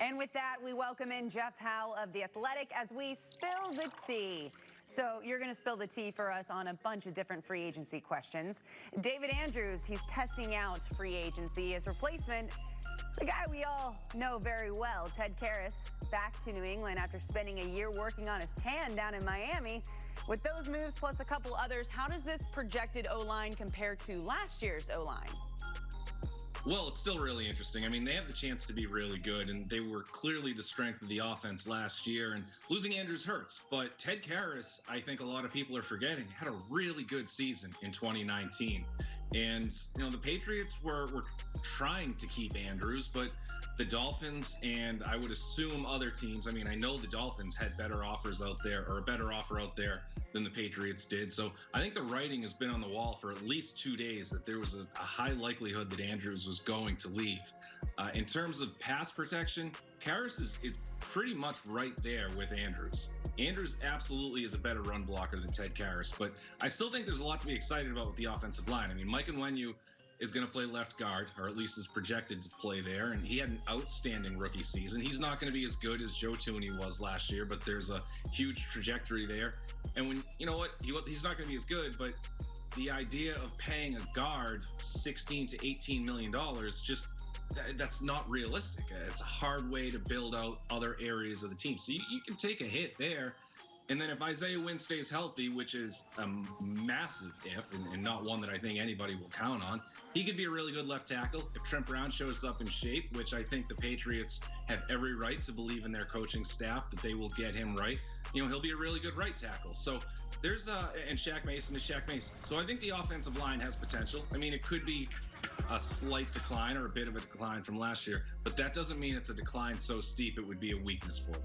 And with that, we welcome in Jeff Howe of The Athletic as we spill the tea. So you're going to spill the tea for us on a bunch of different free agency questions. David Andrews, he's testing out free agency. His replacement is a guy we all know very well, Ted Karras, back to New England after spending a year working on his tan down in Miami. With those moves plus a couple others, how does this projected O-line compare to last year's O-line? Well, it's still really interesting. I mean, they have the chance to be really good, and they were clearly the strength of the offense last year, and losing Andrews hurts. But Ted Karras, I think a lot of people are forgetting, had a really good season in 2019. And, the Patriots were trying to keep Andrews, but the Dolphins and I would assume other teams, I mean, I know the Dolphins had better offers out there, or a better offer out there than the Patriots did. So I think the writing has been on the wall for at least 2 days that there was a high likelihood that Andrews was going to leave. In terms of pass protection, Karras is pretty much right there with Andrews. Andrews absolutely is a better run blocker than Ted Karras, but I still think there's a lot to be excited about with the offensive line. I mean, Mike Onwenu is going to play left guard, or at least is projected to play there, and he had an outstanding rookie season. He's not going to be as good as Joe Thuney was last year, but there's a huge trajectory there. And when he's not going to be as good, but the idea of paying a guard $16 to $18 million, that's not realistic. It's a hard way to build out other areas of the team. So you can take a hit there. And then if Isaiah Wynn stays healthy, which is a massive if, and not one that I think anybody will count on, he could be a really good left tackle. If Trent Brown shows up in shape, which I think the Patriots have every right to believe in their coaching staff that they will get him right, he'll be a really good right tackle. So there's and Shaq Mason is Shaq Mason. So I think the offensive line has potential. I mean, it could be a slight decline or a bit of a decline from last year, but that doesn't mean it's a decline so steep it would be a weakness for them.